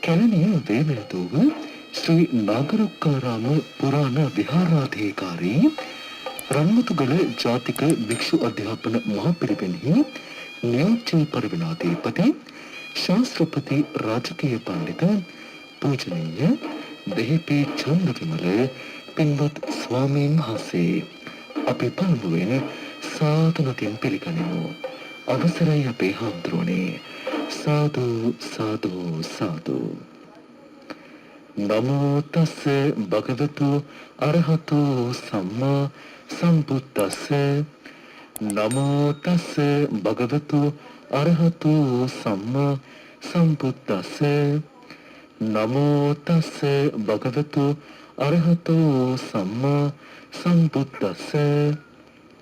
කැලණිය වේමෙලතුව ශ්‍රී නාගරුක්කාරාම පුරාණ විහාරාධිකාරී රන්මතුගල ජාතික භික්ෂු අධ්‍යාපන මහපිරිවෙනෙහි නියෝජ්‍ය පරිවෙනාධිපති ශාස්ත්‍රපති රාජකීය පඬිත පූජනීය දෙහිපී චන්දවිමල පින්වත් ස්වාමීන් වහන්සේ අපි පළමුවෙන් සාදුනකින් පිළිගනිමු. අවසරයි අපේ හාමුදුරුවනේ. සාදු සාදු සාදු. නමෝ තස්ස භගවතු අරහතු සම්මා සම්බුද්දස්ස. නමෝ තස්ස භගවතු අරහතු සම්මා සම්බුද්දස්ස. නමෝ තස්ස භගවතු අරහතු සම්මා සම්බුද්දස්ස.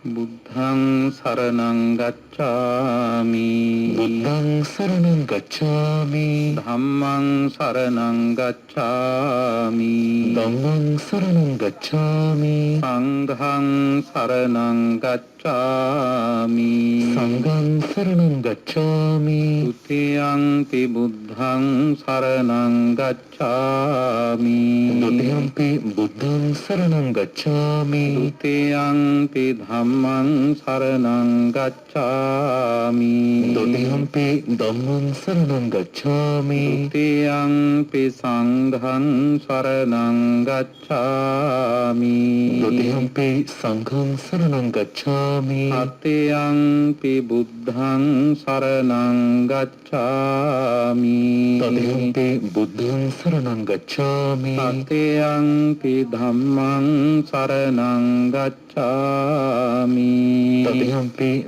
බුද්ධං සරණං ගච්ඡාමි. බුද්ධං සරණං ගච්ඡාමි. ධම්මං සරණං ගච්ඡාමි. ධම්මං සරණං ගච්ඡාමි. සංඝං සරණං ගච්ඡාමි. සංඝං සරණං ගච්ඡාමි. ဒ ුතියං බුද්ධං සරණං ගච්ඡාමි. ဒ ුතියං බුද්ධං සරණං ගච්ඡාමි. ဒ ුතියං ධම්මං සරණං ගච්ඡාමි. ဒ ුතියං ධම්මං සරණං ගච්ඡාමි. ဒ ුතියං සංඝං සරණං ගච්ඡාමි. ဒ ුතියං සංඝං සරණං ගච්ඡාමි. තතියං බුද්ධං සරණං ගච්ඡාමි. තතියං බුද්ධං සරණං ගච්ඡාමි. තතියං ධම්මං සරණං ගච්ඡාමි. තතියං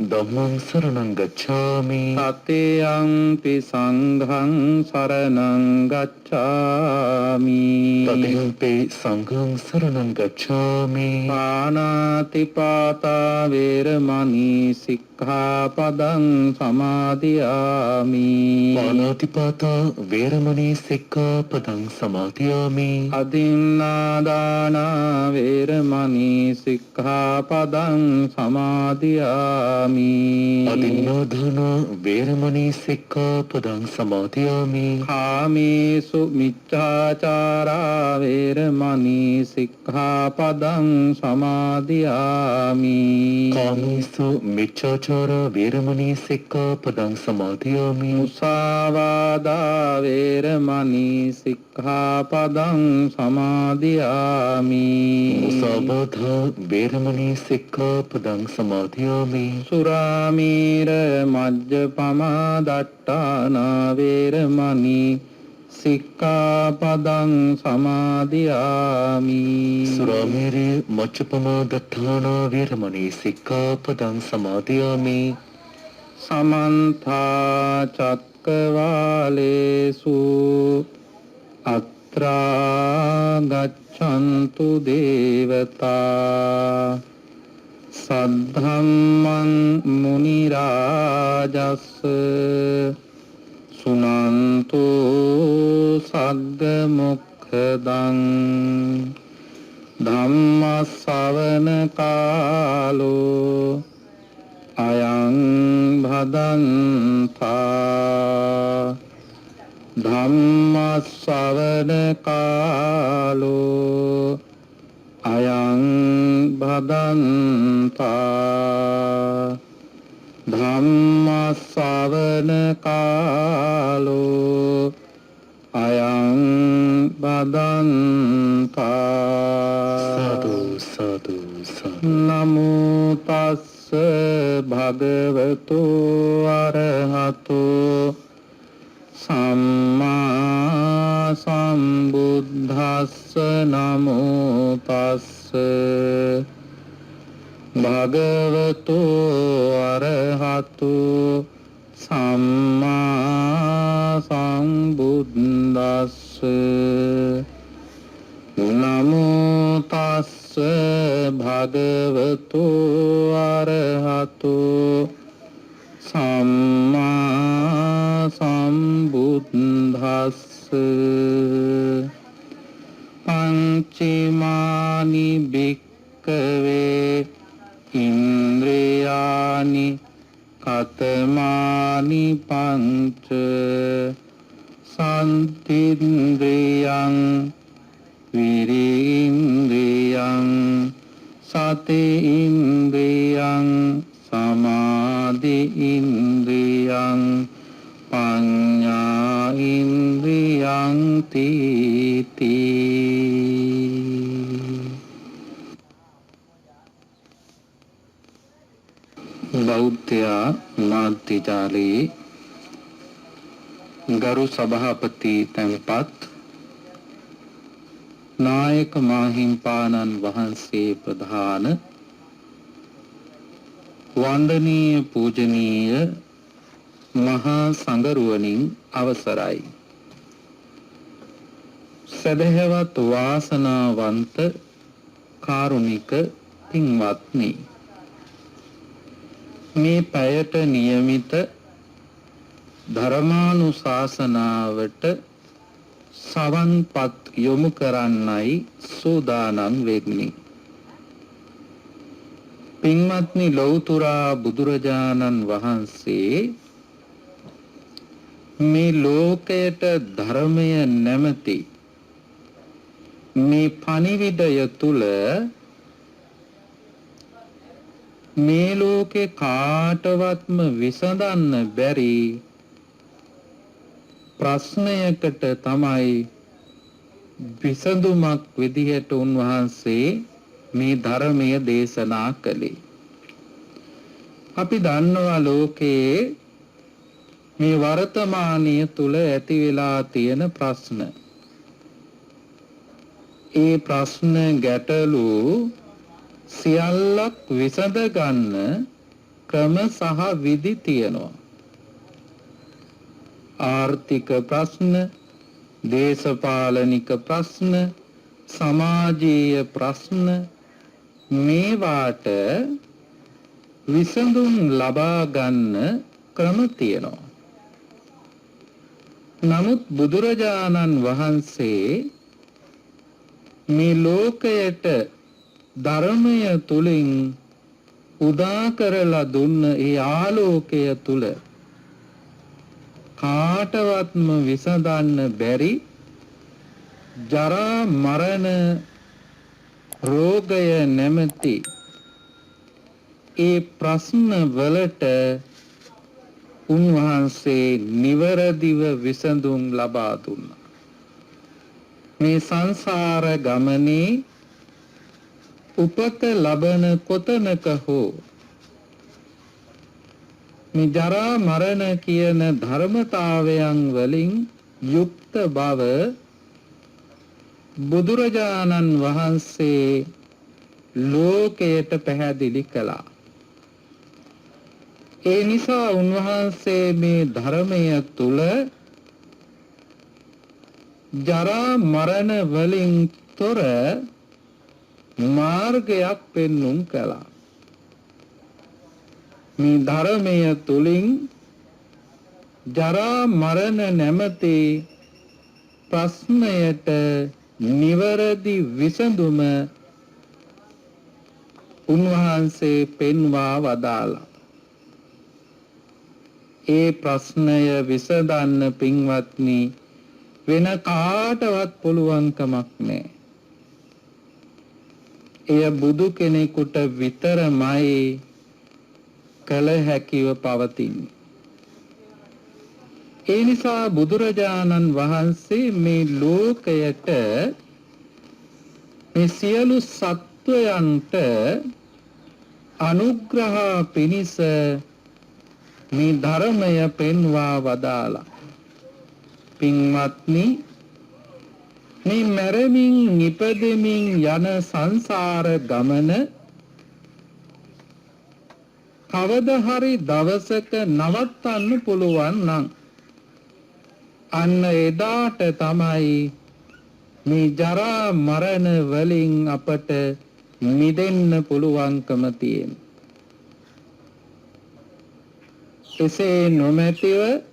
ධම්මං සරණං ගච්ඡාමි. තතියං සංඝං සරණං ගච්ඡාමි. තතියං සංඝං සරණං ගච්ඡාමි. පාණාතිපාතා වේරමණී සික්ඛාපදං සමාදියාමි. පාණාතිපාතා වේරමණී සික්ඛාපදං සමාදියාමි. අදින්නාදානා වේරමණී සික්ඛාපදං සමාදියාමි. අදින්නාදානා වේරමණී සික්ඛාපදං සමාදියාමි. කාමේසු මිච්ඡාචාරා වේරමණී සික්ඛාපදං සමාදියාමි. කාමේසු මිච්ඡාචාරා වේරමණී සික්ඛාපදං සමාදියාමි. මුසාවාදා වේරමණී සික්ඛාපදං සමාදියාමි. මුසාවාදා වේරමණී සික්ඛාපදං සමාදියාමි. සුරාමේර මජ්ජපමා දට්ඨානා වේරමණී සික්ඛාපදං සමාදියාමි. සුරාමේරේ මච්චපමා දත්තානා වේරමණී සික්ඛාපදං සමාදියාමි. සමන්ත චක්කවාලේසු අත්‍රා ගච්ඡන්තු දේවතා සද්ධම්මං මුනි රාජස් සුනන්තු සග්ග මොක්ඛදං ධම්ම ශ්‍රවණ කාලෝ අයං භදන්තා. ධම්ම ශ්‍රවණ කාලෝ අයං භදන්තා. ධම්ම ශ්‍රවණ කාලෝ අයං භදන්තා. සාදු සාදු සාදු. නමෝ තස්ස භගවතු අරහතු සම්මා සම්බුද්දස්ස. නමෝ තස්ස භගවතු අරහතු සම්මා සම්බුද්දස්ස. නමෝ තස්ස භගවතු අරහතු සම්මා සම්බුද්දස්ස. පංචමානි භික්ඛවේ ඉන්ද්‍රියානි කතමානි පංච සන්තින්ද්‍රියං විරීන්ද්‍රියං සති ඉන්ද්‍රියං සමාධි ඉන්ද්‍රියං පඤ්ඤා ඉන්ද්‍රියං තීති. බෞද්ධයා මාධ්‍ය ජාලයේ ගරු සභාපති තැන්පත් නායක මාහිම්පාණන් වහන්සේ ප්‍රධාන වන්දනීය පූජනීය මහා සංඝරුවනින් අවසරයි. සදහවත් වාසනාවන්ත කාරුණික පින්වත්නි, මේ පැයට નિયમિત ධර්මානුශාසනාවට සවන්පත් යොමු කරන්නයි සූදානම් වෙන්නේ. පින්වත්නි, ලෞතුරා බුදුරජාණන් වහන්සේ මේ ලෝකයට ධර්මය නැමැති මේ පණිවිඩය තුල මේ ලෝකේ කාටවත්ම විසඳන්න බැරි ප්‍රශ්නයකට තමයි විසඳුමක් විදිහට උන්වහන්සේ මේ ධර්මය දේශනා කළේ. අපි දන්නවා ලෝකයේ මේ වර්තමානීය තුල ඇති වෙලා තියෙන ප්‍රශ්න. ඒ ප්‍රශ්න ගැටලු සියල්ලක් විසඳ ගන්න ක්‍රම සහ විධි තියෙනවා. ආර්ථික ප්‍රශ්න, දේශපාලනික ප්‍රශ්න, සමාජීය ප්‍රශ්න, මේවාට විසඳුම් ලබා ගන්න ක්‍රම තියෙනවා. නමුත් බුදුරජාණන් වහන්සේ මේ ලෝකයට ධර්මය තුලින් උදා කරලා දුන්න ඒ ආලෝකය තුල කාටවත්ම විසඳන්න බැරි ජරා මරණ රෝගය නැමැති ඒ ප්‍රශ්න වලට උන්වහන්සේ නිවැරදිව විසඳුම් ලබා දුන්නා. මේ සංසාර ගමනේ උපත ලබන කොතනක හෝ මේ ජරා මරණ කියන ධර්මතාවයන් වලින් යුක්ත බව බුදුරජාණන් වහන්සේ ලෝකයට පැහැදිලි කළා. ඒ නිසා උන්වහන්සේ මේ ධර්මය තුල ජරා මරණ වලින් තොර මාර්ගයක් පෙන්වුම් කළා. මේ ධර්මය තුලින් ජරා මරණ නැමැති ප්‍රශ්නයට නිවැරදි විසඳුම උන්වහන්සේ පෙන්වා වදාළා. ඒ ප්‍රශ්නය විසඳන්න පින්වත්නි වෙන කාටවත් පුළුවන් කමක් නැහැ. එය බුදු කෙනෙකුට විතරමයි කළ හැකිව පවතින්නේ. ඒ නිසා බුදුරජාණන් වහන්සේ මේ ලෝකයට මේ සියලු සත්වයන්ට අනුග්‍රහ පිණිස මේ ධර්මය පෙන්වා වදාලා. පින්වත්නි, මේ මරමින් නිපදෙමින් යන සංසාර ගමන කවදා හරි දවසක නවත්තන්න පුළුවන් නම් අන්න එදාට තමයි මේ ජරා මරණ වලින් අපට මිදෙන්න පුළුවන්කම තියෙන්නේ. එසේ නොමැතිව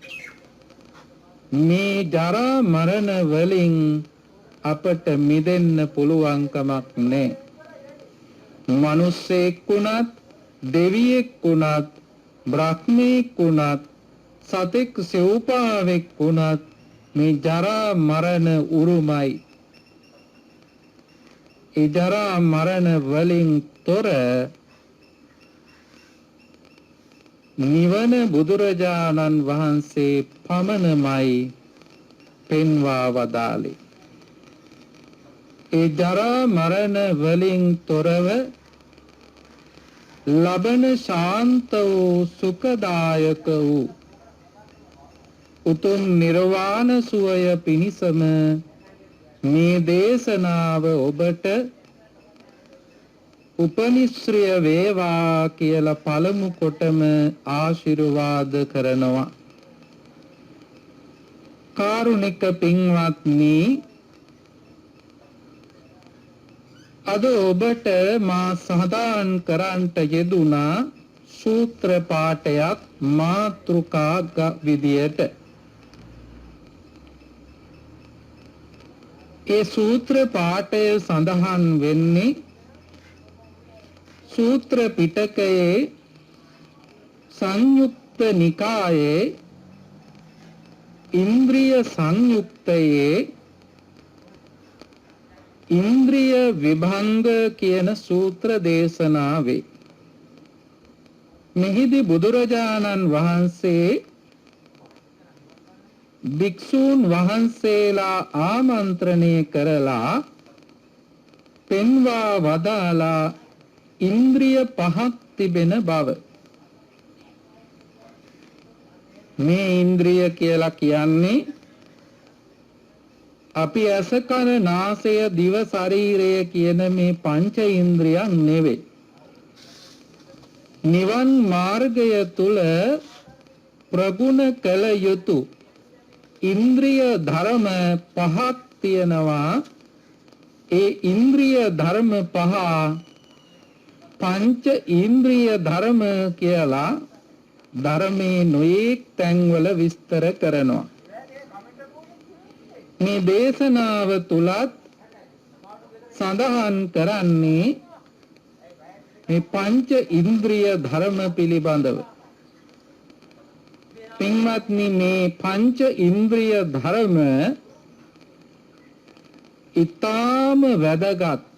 මේ ජරා මරණ වලින් අපට මිදෙන්න පුළුවන්කමක් නැහැ. මිනිසෙක් වුණත්, දෙවියෙක් වුණත්, බ්‍රහ්මෙක් වුණත්, සතෙක් සිව්පාවෙක් වුණත් මේ ජරා මරණ උරුමයි. ඒ ජරා මරණ වලින් තොර නිවන බුදුරජාණන් වහන්සේ පමණමයි පෙන්වා වදාළේ. ඒ ජරා මරණ වලින් තොරව ලබන ශාන්ත වූ සුඛදායක වූ උතුම් නිර්වාණ සුවය පිණිසම මේ දේශනාව ඔබට උපනිශ්‍රය වේවා කියලා පළමු කොටම ආශිර්වාද කරනවා. කාරුණික පින්වත්නි, අද ඔබට මා සඳහන් කරන්නට යෙදුනා සූත්‍ර පාඨයක් මාතෘකා විදියට. ඒ සූත්‍ර පාඨය සඳහන් වෙන්නේ සූත්‍ර පිටකයේ සංයුක්ත නිකායේ ඉන්ද්‍රිය සංයුක්තයේ ඉන්ද්‍රිය විභංග කියන සූත්‍ර දේශනාවේ. මෙහිදී බුදුරජාණන් වහන්සේ භික්ෂූන් වහන්සේලා ආමන්ත්‍රණය කරලා පෙන්වා වදාලා ඉන්ද්‍රිය පහක් තිබෙන බව. මේ ඉන්ද්‍රිය කියලා කියන්නේ අපි ඇස කන නාසය දිව ශරීරය කියන මේ පංච ඉන්ද්‍රියන් නෙවෙයි. නිවන් මාර්ගය තුල ප්‍රගුණ කළ යුතු ඉන්ද්‍රිය ධර්ම පහක් තියෙනවා. ඒ ඉන්ද්‍රිය ධර්ම පහ පංච ඉන්ද්‍රිය ධර්ම කියලා ධර්මයේ නොයෙක් තැන්වල විස්තර කරනවා. මේ දේශනාව තුලත් සඳහන් කරන්නේ මේ පංච ඉන්ද්‍රිය ධර්ම පිළිබඳව. පින්වත්නි, මේ පංච ඉන්ද්‍රිය ධර්ම ඊටාම වැදගත්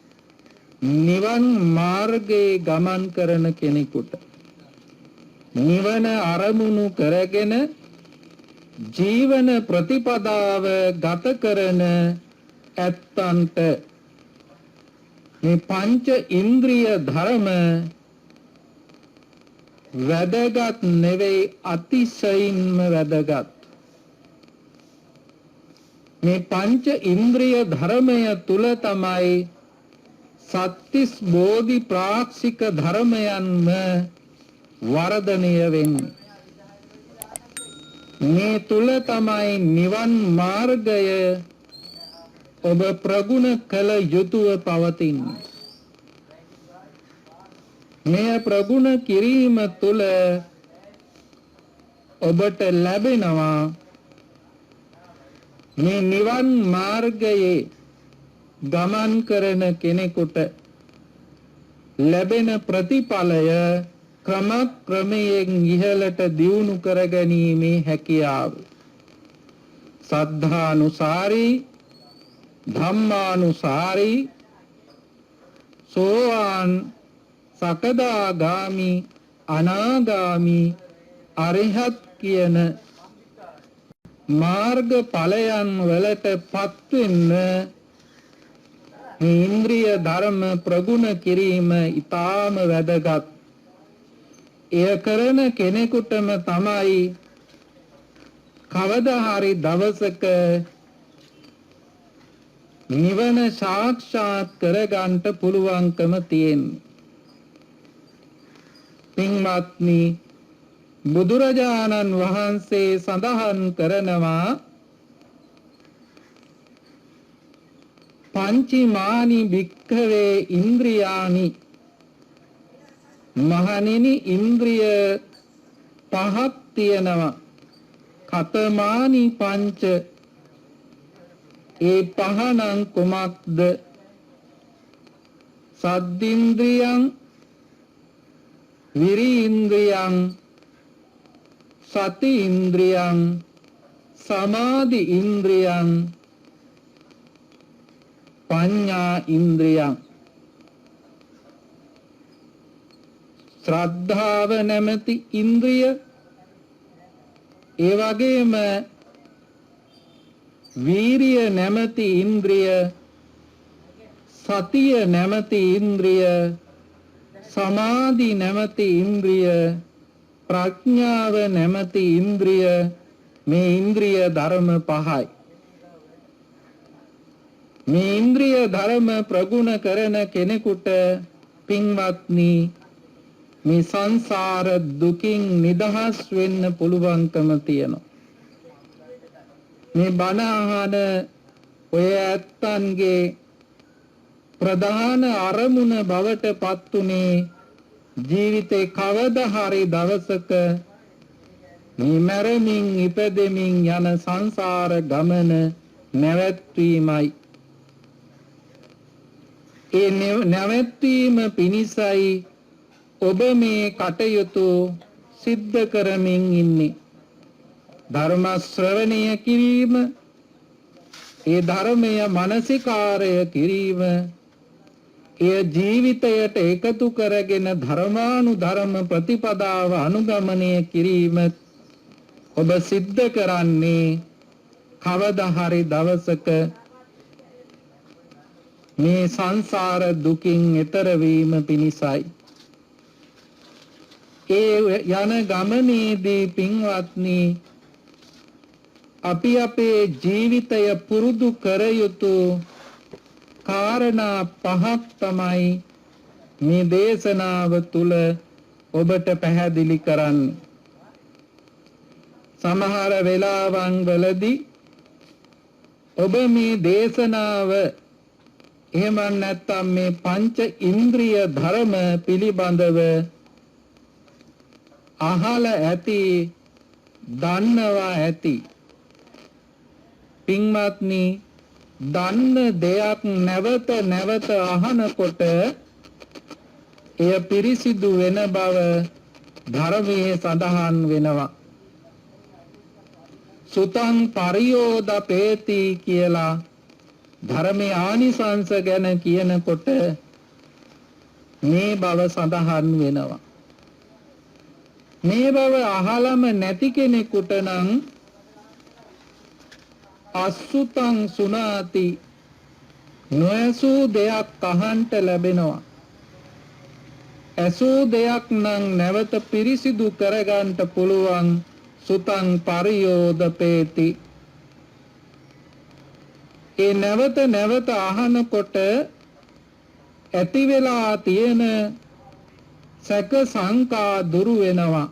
නිවන් මාර්ගයේ ගමන් කරන කෙනෙකුට. නිවන අරමුණු කරගෙන ජීවන ප්‍රතිපදාව ගත කරන ඇත්තන්ට මේ පංච ඉන්ද්‍රිය ධර්ම වැදගත් නෙවෙයි, අතිශයින්ම වැදගත්. මේ පංච ඉන්ද්‍රිය ධර්මය තුල තමයි සත්‍තිස් බෝධි ප්‍රාක්ෂික ධර්මයන්ම වර්ධනය වෙන්නේ. මේ තුල තමයි නිවන් මාර්ගය ඔබ ප්‍රගුණ කළ යුතුව පවතින්නේ. මේ ප්‍රගුණ කිරීම තුල ඔබට ලැබෙනවා මේ නිවන් මාර්ගයේ ගමන් කරන කෙනෙකුට ලැබෙන ප්‍රතිඵලය ක්‍රමයෙන් ඉහළට දියුණු කර ගැනීමේ හැකියාව. සද්ධානුසාරී, ධම්මානුසාරී, සෝවාන්, සකදාගාමි, අනාගාමි, අරිහත් කියන මාර්ග ඵලයන් වලට පත් වෙන්න මේ ඉන්ද්‍රිය ධර්ම ප්‍රගුණ කිරීම ඊටාම වැදගත්. එය කරන කෙනෙකුටම තමයි කවදා හරි දවසක නිවන සාක්ෂාත් කරගන්න පුළුවන්කම තියෙන්නේ. පින්වත්නි, බුදුරජාණන් වහන්සේ සඳහන් කරනවා පංචමානි භික්ඛවේ ඉන්ද්‍රියානි. මහණෙනි, ඉන්ද්‍රිය පහක් තියෙනවා. කතමානි පංච. ඒ පහනම් කුමක්ද? සද්දින්ද්‍රියං, විරි ඉන්ද්‍රියං, සති ඉන්ද්‍රියං, සමාධි ඉන්ද්‍රියං පඤ්ඤා ඉන්ද්‍රියං ශ්‍රද්ධාව නැමැති ඉන්ද්‍රිය ඒ වගේම වීරිය නැමැති ඉන්ද්‍රිය සතිය නැමැති ඉන්ද්‍රිය සමාධි නැමැති ඉන්ද්‍රිය ප්‍රඥාව නැමැති ඉන්ද්‍රිය මේ ඉන්ද්‍රිය ධර්ම පහයි මේ ඉන්ද්‍රිය ධර්ම ප්‍රගුණ කරන කෙනෙකුට පින්වත්නි මේ සංසාර දුකින් නිදහස් වෙන්න පුළුවන්කම තියෙනවා මේ බණ අහන ඔය ඇත්තන්ගේ ප්‍රධාන අරමුණ බවට පත්ුනේ ජීවිතේ කවදා හරි දවසක මේ මරමින් ඉපදෙමින් යන සංසාර ගමන නැවැත්වීමයි ඒ නැවැත්වීම පිණිසයි ඔබ මේ කටයුතු සිද්ධ කරමින් ඉන්නේ ධර්ම ශ්‍රවණය කිරීම ඒ ධර්මය මානසිකාරය කිරීම එය ජීවිතයට එකතු කරගෙන ධර්මානුධර්ම ප්‍රතිපදාව අනුගමනය කිරීම ඔබ සිද්ධ කරන්නේ කවදා හරි දවසක මේ සංසාර දුකින් එතර වීම පිණිසයි ඒ යන ගමනේදී පින්වත්නි අපි අපේ ජීවිතය පුරුදු කර යුතු කාරණා පහක් තමයි මේ දේශනාව තුල ඔබට පැහැදිලි කරන්නේ සමහර වෙලාවන් වලදී ඔබ මේ දේශනාව එහෙම නැත්නම් මේ පංච ඉන්ද්‍රිය ධර්ම පිළිබඳව අහලා ඇති දන්නවා ඇති පින්වත්නි දන්න දෙයක් නැවත නැවත අහනකොට එය පිරිසිදු වෙන බව ධර්මයේ සඳහන් වෙනවා සුතං පරියෝදපේති කියලා ධර්මයේ ආනිසංස ගැන කියනකොට මේ බව සඳහන් වෙනවා මේ බව අහලම නැති කෙනෙකුට නම් අසුතං සුනාති නොඇසූ දෙයක් අහන්ට ලැබෙනවා ඇසූ දෙයක් නම් නැවත පිරිසිදු කරගන්නට පුළුවන් සුතං පරියෝදපේති ඒ නැවත නැවත අහනකොට ඇති වෙලා තියෙන සැක සංකා දුරු වෙනවා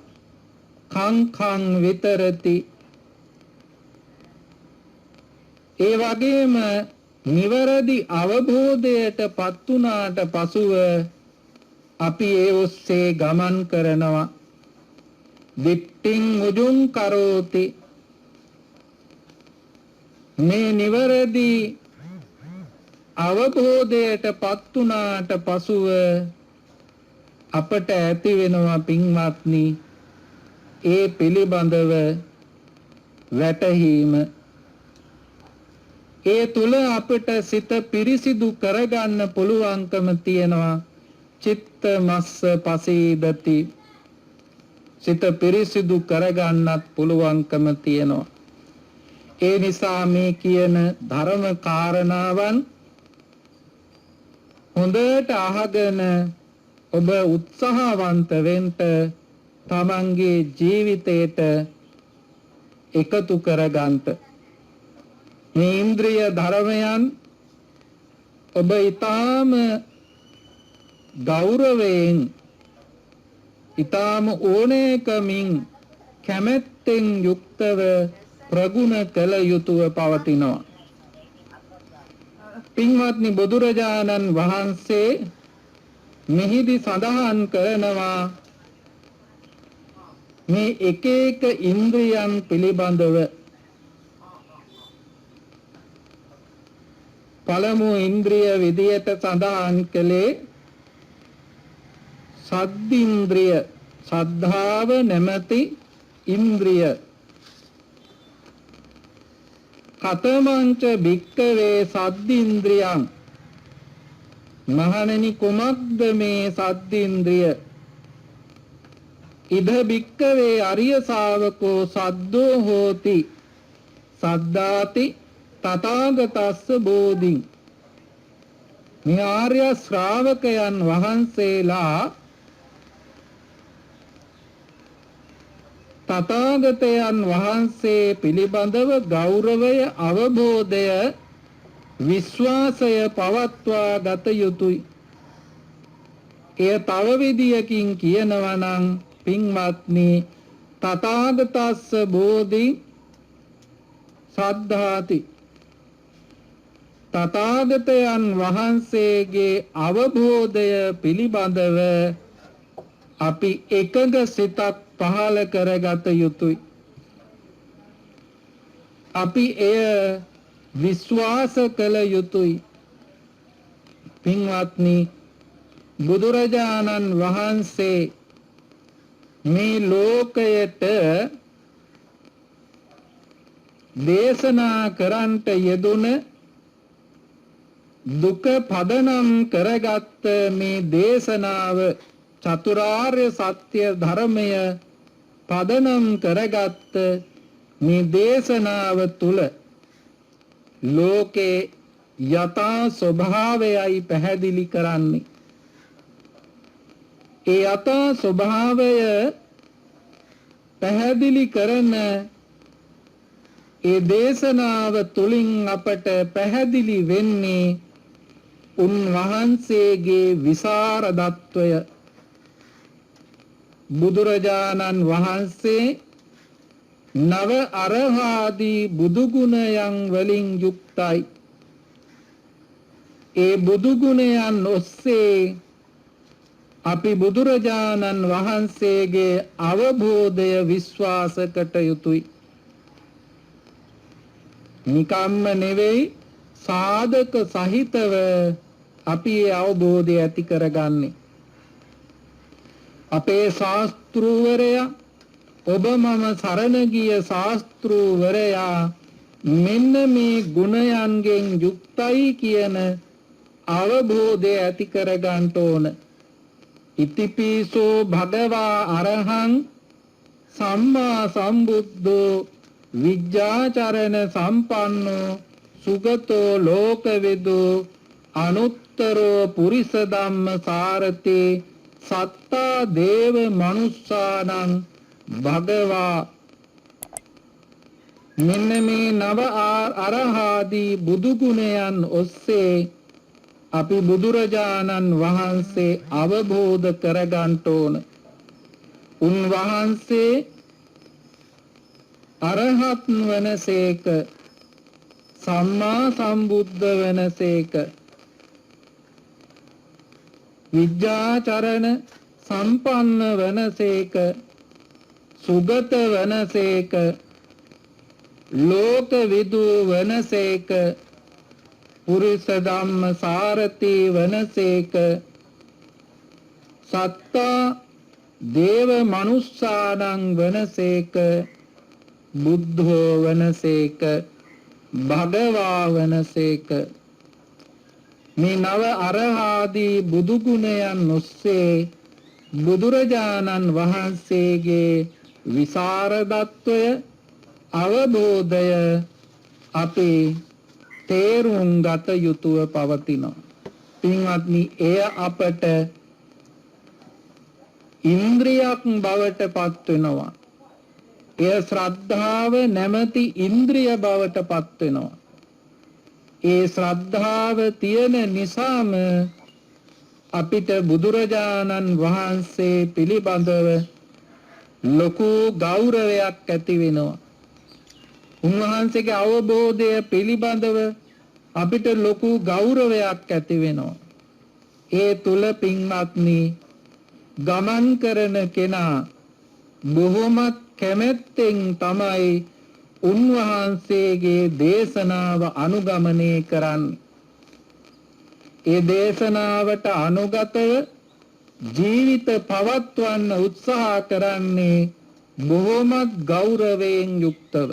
කං විතරති ඒ වගේම නිවැරදි අවබෝධයට පත් වුණාට පසුව අපි ඒ ඔස්සේ ගමන් කරනවා දිට්ඨින් උජුං කරෝති මේ නිවැරදි අවබෝධයට පත් වුණාට පසුව අපට ඇති වෙනවා පින්වත්නි ඒ පිළිබඳව වැටහීම ඒ තුල අපිට සිත පිරිසිදු කරගන්න පුළුවන්කම තියෙනවා චිත්ත මස්ස පසීදති සිත පිරිසිදු කරගන්නත් පුළුවන්කම තියෙනවා ඒ නිසා මේ කියන ධර්ම කාරණාවන් හොඳට අහගෙන ඔබ උත්සාහවන්ත වෙන්න තමන්ගේ ජීවිතයට එකතු කරගන්නට මේ ඉන්ද්‍රිය ධර්මයන් ඔබ ඊටාම ගෞරවයෙන් ඊටාම ඕනෑකමින් කැමැත්තෙන් යුක්තව ප්‍රගුණ කළ යුතුව පවතිනවා පින්වත්නි බුදුරජාණන් වහන්සේ මෙහිදී සඳහන් කරනවා මේ එක එක ඉන්ද්‍රියන් පිළිබඳව පළමු ඉන්ද්‍රිය විදියට සඳහන් කළේ සද්දින්ද්‍රිය ශ්‍රද්ධාව නැමැති ඉන්ද්‍රිය කතමංච භික්කවේ සද්දින්ද්‍රියං මහණෙනි කුමක්ද මේ සද්දින්ද්‍රිය ඉද භික්කවේ අරිය ශාවකෝ සද්දෝ හෝති සද්දාති තථාගතස්ස බෝධින් මේ ආර්ය ශ්‍රාවකයන් වහන්සේලා තථාගතයන් වහන්සේ පිළිබඳව ගෞරවය අවබෝධය විශ්වාසය පවත්වා ගත යුතුය. එය තව විදියකින් කියනවා නම් පින්වත්නි තථාගතස්ස බෝධි සද්ධාති තථාගතයන් වහන්සේගේ අවබෝධය පිළිබඳව අපි එකඟ සිතක් පහළ කරගත යුතුය. අපි එය විශ්වාස කළ යුතුය. පින්වත්නි බුදුරජාණන් වහන්සේ මේ ලෝකයට දේශනා කරන්ට යෙදුන දුක පදනම් කරගත් මේ දේශනාව චතුරාර්ය සත්‍ය ධර්මය පදනම් කරගත් මේ දේශනාව තුල ලෝකේ යථා ස්වභාවයයි පැහැදිලි කරන්නේ. ඒ යථා ස්වභාවය පැහැදිලි කරන ඒ දේශනාව තුලින් අපට පැහැදිලි වෙන්නේ උන්වහන්සේගේ විසරදත්වය. බුදුරජාණන් වහන්සේ නව අරහාදී බුදු ගුණයන් වලින් යුක්තයි. ඒ බුදු ගුණයන් ඔස්සේ අපි බුදුරජාණන් වහන්සේගේ අවබෝධය විශ්වාස කට යුතුය. නිකම්ම නෙවෙයි සාධක සහිතව අපි ඒ අවබෝධය ඇති කරගන්නේ. අපේ ශාස්ත්‍රූවරයා ඔබ මම සරණ ගිය ශාස්ත්‍රූවරයා මෙන්න මේ ගුණයන්ගෙන් යුක්තයි කියන අවබෝධය ඇති කරගන්න ඕන. ඉතිපිසෝ භගවා අරහං සම්මා සම්බුද්ධෝ විජ්ජාචරණ සම්පන්නෝ සුගතෝ ලෝකවිදෝ අනුත්තරෝ පුරිස ධම්ම සාරතේ සත්තා දේව මනුස්සානං භගවා. මෙන්න මේ නව අරහාදී බුදු ගුණයන් ඔස්සේ අපි බුදුරජාණන් වහන්සේ අවබෝධ කරගන්න ඕන. උන්වහන්සේ අරහත් වනසේක සම්මා සම්බුද්ධ වනසේක විජ්ජාචරණ සම්පන්න වනසේක සුගත වනසේක ලෝක විදු වනසේක පුරිස ධම්ම සාරති වනසේක සත්තා දේව මනුස්සානං වනසේක බුද්ධෝ වනසේක භගවා වනසේක. මේ නව අරහාදී බුදු ගුණයන් ඔස්සේ බුදුරජාණන් වහන්සේගේ විසරදත්වය අවබෝධය අපේ තේරුම් ගත යුතුව පවතිනවා. පින්වත්නි එය අපට ඉන්ද්‍රියක් බවට පත් වෙනවා. එය ශ්‍රද්ධාව නැමැති ඉන්ද්‍රිය බවට පත් වෙනවා. ඒ ශ්‍රද්ධාව තියෙන නිසාම අපිට බුදුරජාණන් වහන්සේ පිළිබඳව ලොකු ගෞරවයක් ඇති වෙනවා. උන්වහන්සේගේ අවබෝධය පිළිබඳව අපිට ලොකු ගෞරවයක් ඇති වෙනවා. ඒ තුල පින්වත්නි ගමන් කරන කෙනා බොහොමත් කැමැත්තෙන් තමයි උන්වහන්සේගේ දේශනාව අනුගමනය කරන්නේ. ඒ දේශනාවට අනුගතව ජීවිත පවත්වන්න උත්සාහ කරන්නේ බොහොමත් ගෞරවයෙන් යුක්තව.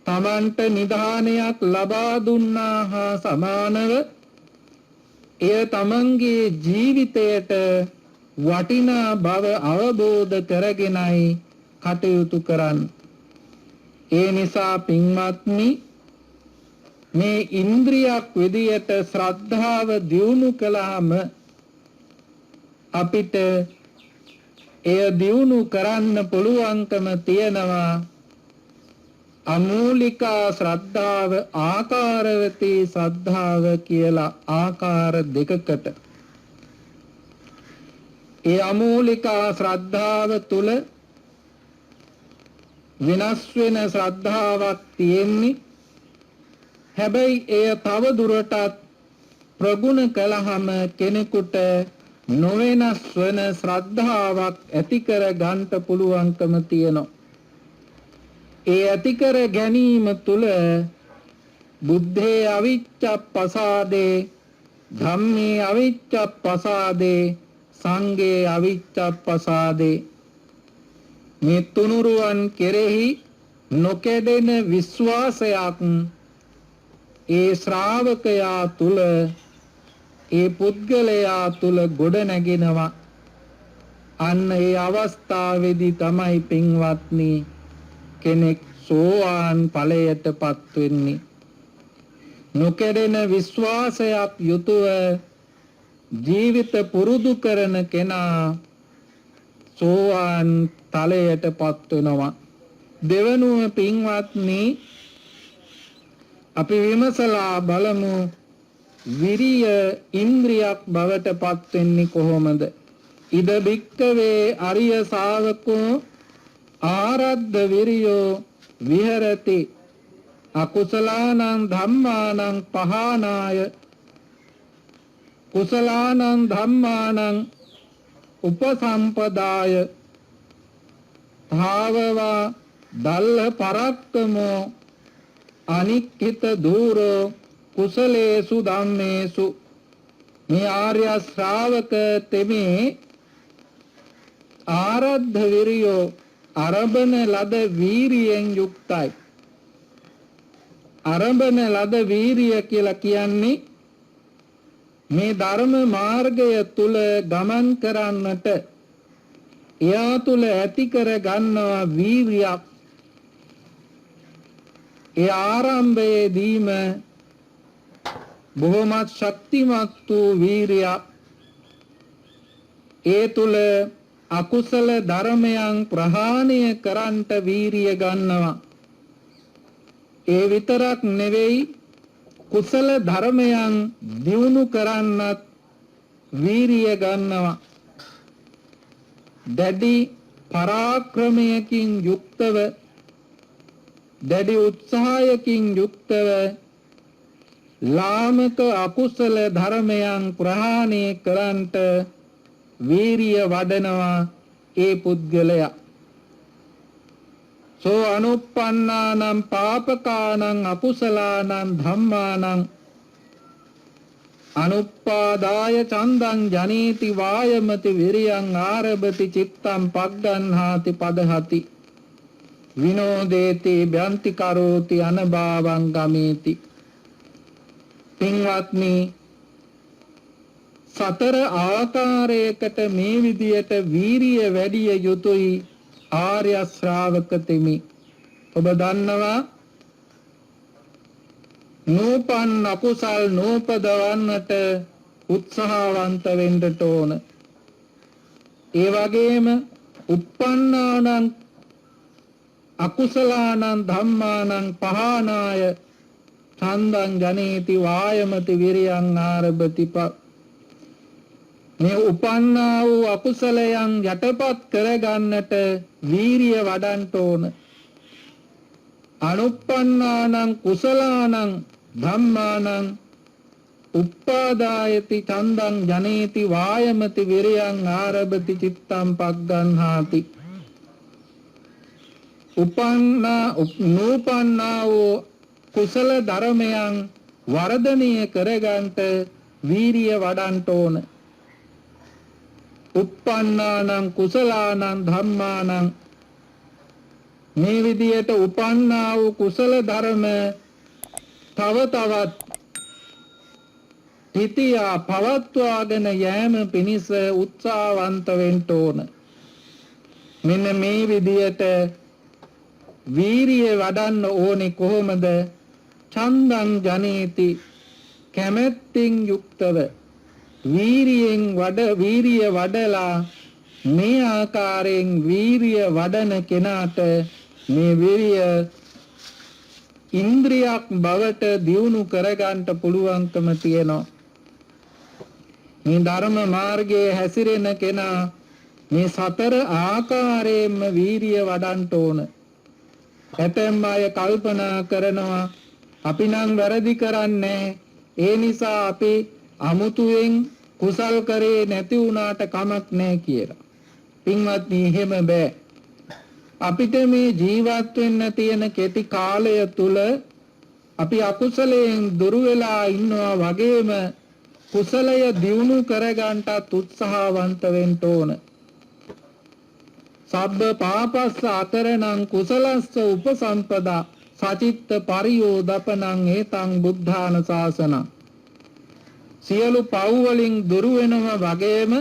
තමන්ට නිධානයක් ලබා දුන්නා හා සමානව එය තමන්ගේ ජීවිතයට වටිනා බව අවබෝධ කරගෙනයි කටයුතු කරන්නේ. ඒ නිසා පින්වත්නි, මේ ඉන්ද්‍රියක් විදියට ශ්‍රද්ධාව දියුණු කළාම අපිට එය දියුණු කරන්න පුළුවන්කම තියෙනවා. අමූලිකා ශ්‍රද්ධාව, ආකාරවතී ශ්‍රද්ධාව කියලා ආකාර දෙකකට. ඒ අමූලිකා ශ්‍රද්ධාව තුල වෙනස් වෙන ශ්‍රද්ධාවක් තියෙන්නේ. හැබැයි එය තව දුරටත් ප්‍රගුණ කළාම කෙනෙකුට නොවෙනස් වන ශ්‍රද්ධාවක් ඇති කර ගන්නට පුළුවන්කම තියෙනවා. ඒ ඇති කර ගැනීම තුල බුද්ධේ අවිච්ඡප්පසාදේ, ධම්මේ අවිච්ඡප්පසාදේ, සංඝේ අවිච්ඡප්පසාදේ, මේ තුනුරුවන් කෙරෙහි නොකැඩෙන විශ්වාසයක් ඒ ශ්‍රාවකයා තුල, ඒ පුද්ගලයා තුල ගොඩ නැගෙනවා. අන්න ඒ අවස්ථාවේදී තමයි පින්වත්නි කෙනෙක් සෝවාන් ඵලයටපත් වෙන්නේ. නොකැඩෙන විශ්වාසයක් යුතුව ජීවිත පුරුදු කරන කෙනා සෝවාන් ඵලයටපත් වෙනවා. දෙවනුව පින්වත්නි, අපි විමසලා බලමු විරිය ඉන්ද්‍රියක් බවට පත් වෙන්නේ කොහොමද? ඉද බික්කවේ අරිය ශාවකෝ ආරද්ධ විරියෝ විහෙරති අකුසලානං ධම්මානං පහනාය කුසලානං ධම්මානං උපසම්පදාය භාවවා දල්ල පරක්කමෝ අනික්කිත දූරෝ කුසලේසු ධම්මේසු. මේ ආර්ය ශ්‍රාවක තෙමේ ආරද්ධ විරියෝ අරබන ලද වීරියෙන් යුක්තයි. අරබන ලද වීරිය කියලා කියන්නේ මේ ධර්ම මාර්ගය තුල ගමන් කරන්නට එයා තුල ඇති කර ගන්නවා වීරියක්. ඒ ආරම්භයේදීම බොහොමත් ශක්තිමත් වූ වීරියක්. ඒ තුල අකුසල ධර්මයන් ප්‍රහාණය කරන්නට වීරිය ගන්නවා. ඒ විතරක් නෙවෙයි, කුසල ධර්මයන් දියුණු කරන්නත් වීරිය ගන්නවා. දැඩි පරාක්‍රමයකින් යුක්තව, දැඩි උත්සාහයකින් යුක්තව ලාමක අකුසල ධර්මයන් ප්‍රහාණය කරන්නට වීරිය වඩනවා ඒ පුද්ගලයා. සෝ අනුප්පන්නානම් පාපකානම් අකුසලානම් ධම්මානම් අනුප්පාදාය චන්දං ජනීති වායමති විරියං ආරභති චිත්තං පග්ගන්හාති පදහති විනෝදේති බ්‍යන්ති කරෝති අනභාවං ගමේති. පින්වත්නි, සතර ආකාරයකට මේ විදියට වීරිය වැඩිය යුතුයි ආර්ය ශ්‍රාවක තෙමි. ඔබ දන්නවා, නූපන් අකුසල් නූපදවන්නට උත්සාහවන්ත වෙන්න ඕන. ඒ වගේම uppannānaṁ අකුසලානං ධම්මානං පහනාය ඡන්දං ජනේති වායමති විරියං ආරභති. මේ උපන්නා වූ අකුසලයන් යටපත් කරගන්නට වීරිය වඩන්ට ඕන. අනුප්පන්නානං කුසලානං ධම්මානං උප්පාදායති ඡන්දං ජනේති වායමති විරියං ආරභති චිත්තං පග්ගන්හාති. නූපන්නා වූ කුසල ධර්මයන් වර්ධනය කරගන්නට වීරිය වඩන්ට ඕන. uppannānaṁ කුසලානං ධම්මානං මේ විදියට උපන්නා වූ කුසල ධර්ම තව තවත් හිතියා පවත්වාගෙන යෑම පිණිස උත්සාහවන්ත වෙන්න ඕන. මෙන්න මේ විදියට වීරිය වඩන්න ඕනේ කොහොමද? චන්දං ජනේති, කැමැත්තෙන් යුක්තව වීරිය වඩලා මේ ආකාරයෙන් වීරිය වඩන කෙනාට මේ වීරිය ඉන්ද්‍රියක් බවට දියුණු කරගන්න පුළුවන්කම තියෙනවා. මේ ධර්ම මාර්ගයේ හැසිරෙන කෙනා මේ සතර ආකාරයෙන්ම වීරිය වඩන්න ඕන. ඇතැම් අය කල්පනා කරනවා අපි නම් වැරදි කරන්නේ, ඒ නිසා අපි අමුතුවෙන් කුසල් කරේ නැති වුණාට කමක් නැහැ කියලා. පින්වත්නි, එහෙම බෑ. අපිට මේ ජීවත් වෙන්න තියෙන කෙටි කාලය තුල අපි අකුසලයෙන් දුර වෙලා ඉන්නවා වගේම කුසලය දියුණු කරගන්නත් උත්සාහවන්ත වෙන්න ඕන. සබ්බ පාපස්ස අකරණං කුසලස්ස උපසම්පදා සචිත්ත පරියෝදපනං ඒතං බුද්ධාන ශාසනං. සියලු පව් වලින් දුර වෙනවා වගේම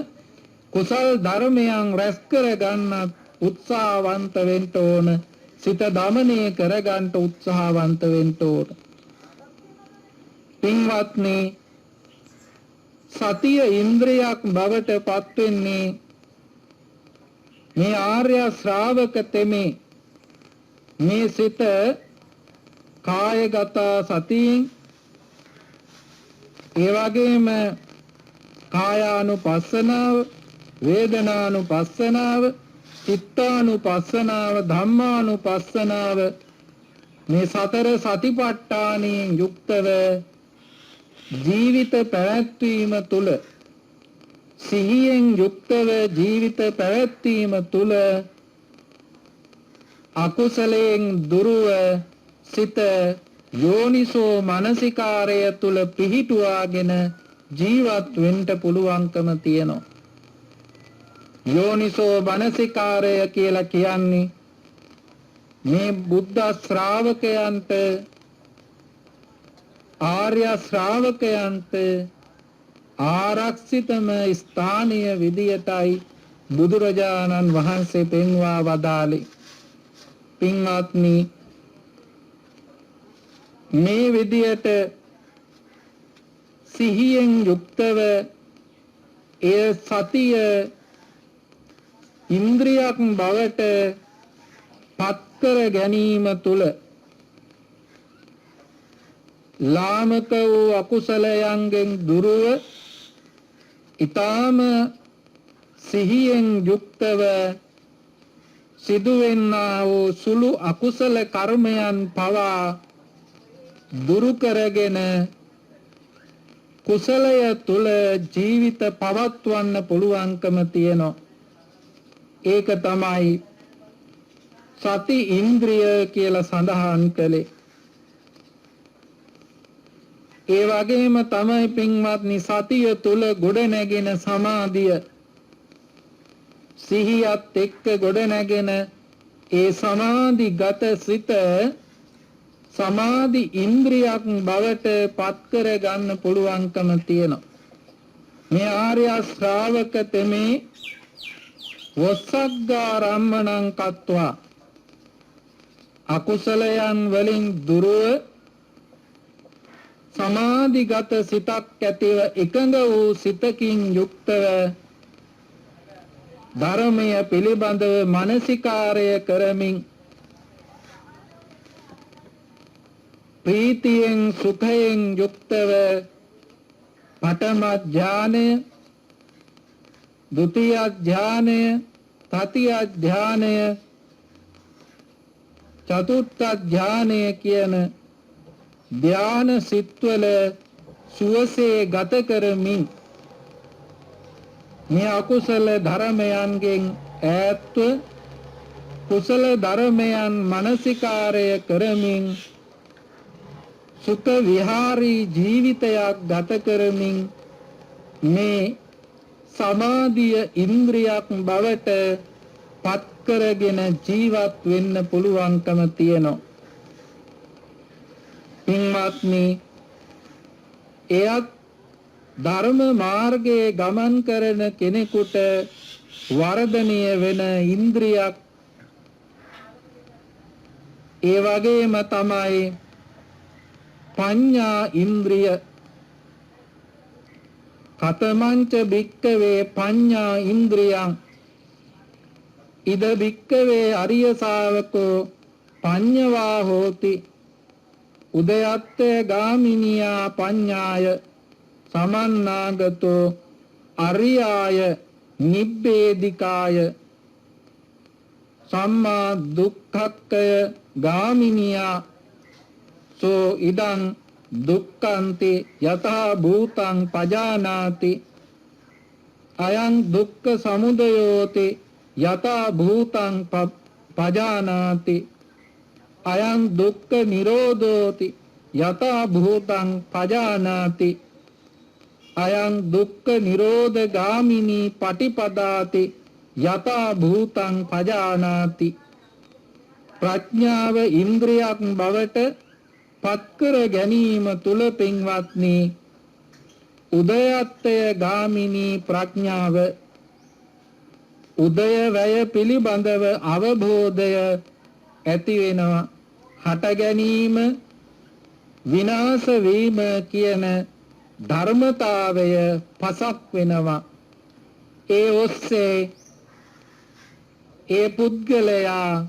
කුසල් ධර්මයන් රැස් කර ගන්නත් උත්සාහවන්ත වෙන්න ඕන. සිත දමනය කර ගන්නට උත්සාහවන්ත වෙන්න ඕන. පින්වත්නි, සතිය ඉන්ද්‍රියක් බවට පත් වෙන්නේ මේ ආර්ය ශ්‍රාවක තෙමේ මේ සිත කායගත සතියෙන්, ඒ වගේම කායානුපස්සනාව, වේදනානුපස්සනාව, චිත්තානුපස්සනාව, ධම්මානුපස්සනාව, මේ සතර සතිපට්ඨානයෙන් යුක්තව ජීවිත පැවැත්වීම තුළ, සිහියෙන් යුක්තව ජීවිත පැවැත්වීම තුළ අකුසලයෙන් දුරව සිත යෝනිසෝ මනසිකාරය තුළ පිහිටුවාගෙන ජීවත් වෙන්න පුළුවන්කම තියෙනවා. යෝනිසෝ මනසිකාරය කියලා කියන්නේ මේ බුද්ධ ශ්‍රාවකයන්ට, ආර්ය ශ්‍රාවකයන්ට ආරක්ෂිතම ස්ථානීය විදියටයි බුදුරජාණන් වහන්සේ පෙන්වා වදාළේ. පින්වත්නි, මේ විදියට සිහියෙන් යුක්තව ඒ සතිය ඉන්ද්‍රියක් බවට පත් කර ගැනීම තුළ ලාමක වූ අකුසලයන්ගෙන් දුරව ඊටාම සිහියෙන් යුක්තව සිදුවෙන්නා වූ සුළු අකුසල කර්මයන් පවා දුරු කරගෙන කුසලය තුල ජීවිත පවත්වන්න පුළුවන්කම තියෙනවා. ඒක තමයි සති ඉන්ද්‍රිය කියලා සඳහන් කළේ. ඒ වගේම තමයි පින්වත්නි සතිය තුල ගොඩනැගෙන සමාධිය, සිහියත් එක්ක ගොඩනැගෙන ඒ සමාධිගත සිත සමාධි ඉන්ද්‍රියක් බවට පත් කර ගන්න පුළුවන්කම තියෙනවා. මේ ආර්ය ශ්‍රාවක තෙමේ වස්සග්ගාරම්මණං කତ୍වා අකුසලයන් වලින් දුරව සමාධිගත සිතක් ඇතිව එකඟ වූ සිතකින් යුක්තව ධර්මය පිළිබඳව මානසිකාරය කරමින් ප්‍රීතියෙන් සුඛයෙන් යුක්තව පඨම ඥානය, ဒုတိ ය ඥානය, තතිය ඥානය, චතුර්ථ ඥානය කියන ධ්‍යාන සිත්වල සුවසේ ගත කරමින් මේ අකුසල ධර්මයන්ගෙන් ඈත්ව කුසල ධර්මයන් මානසිකාරය කරමින් සුඛ විහාරී ජීවිතයක් ගත කරමින් මේ සමාධිය ඉන්ද්‍රියක් බවට පත් කරගෙන ජීවත් වෙන්න පුළුවන්කම තියෙනවා. පින්වත්නි, එයත් ධර්ම මාර්ගයේ ගමන් කරන කෙනෙකුට වර්ධනය වෙන ඉන්ද්‍රියක්. ඒ වගේම තමයි පඤ්ඤා ඉන්ද්‍රිය. කතමංච භික්කවේ පඤ්ඤා ඉන්ද්‍රියං ඉද භික්කවේ අරිය ශාවකෝ පඤ්ඤවා හෝති උදයත්තේ ගාමිනියා පඤ්ඤාය සමන්නාගතෝ අරියාය නිබ්බේධිකාය සම්මා දුක්ඛක්ඛය ගාමිනියා සෝ ඉදං දුක්ඛන්ති යතහා භූතං පජානාති අයං දුක්ඛ සමුදයෝති යතහා භූතං පජානාති අයං දුක්ඛ නිරෝධෝති යතහා භූතං පජානාති අයං දුක්ඛ නිරෝධ ගාමිනී පටිපදාති යතහා භූතං පජානාති. ප්‍රඥාව ඉන්ද්‍රියක් බවට පත්කර ගැනීම තුල පින්වත්නි, උදයත්තය ගාමිනී ප්‍රඥාව, උදය වැය පිළිබඳව අවබෝධය ඇති වෙනවා. හට ගැනීම විනාශ වීම කියන ධර්මතාවය පසක් වෙනවා. ඒ ඔස්සේ ඒ පුද්ගලයා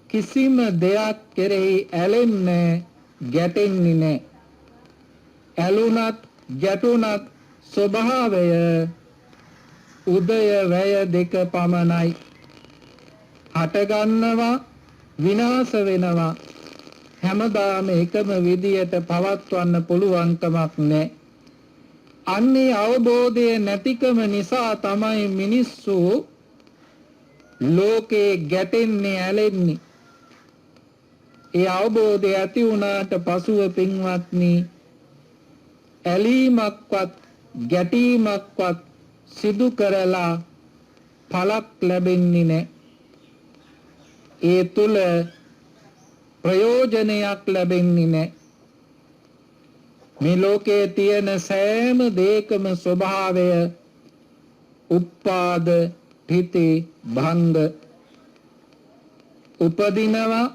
කිසිම දෙයක් කෙරෙහි ඇලෙන්නේ ගැටෙන්නේ නැහැ. ඇලුනත් ගැටුනත් ස්වභාවය උදය වැය දෙක පමණයි. හට ගන්නවා විනාශ වෙනවා. හැමදාම එකම විදියට පවත්වන්න පුළුවන් කමක් නැහැ. අන්නේ අවබෝධය නැතිකම නිසා තමයි මිනිස්සු ලෝකේ ගැටෙන්නේ ඇලෙන්නේ. ඒ අවබෝධය ඇති වුණාට පසුව පින්වත්නි, ඇලීමක්වත් ගැටීමක්වත් සිදු කරලා පලක් ලැබෙන්නේ නැහැ. ඒ තුල ප්‍රයෝජනයක් ලැබෙන්නේ නැහැ. මේ ලෝකයේ තියෙන සෑම දෙයකම ස්වභාවය උප්පාද පිති භංග. උපදිනවා,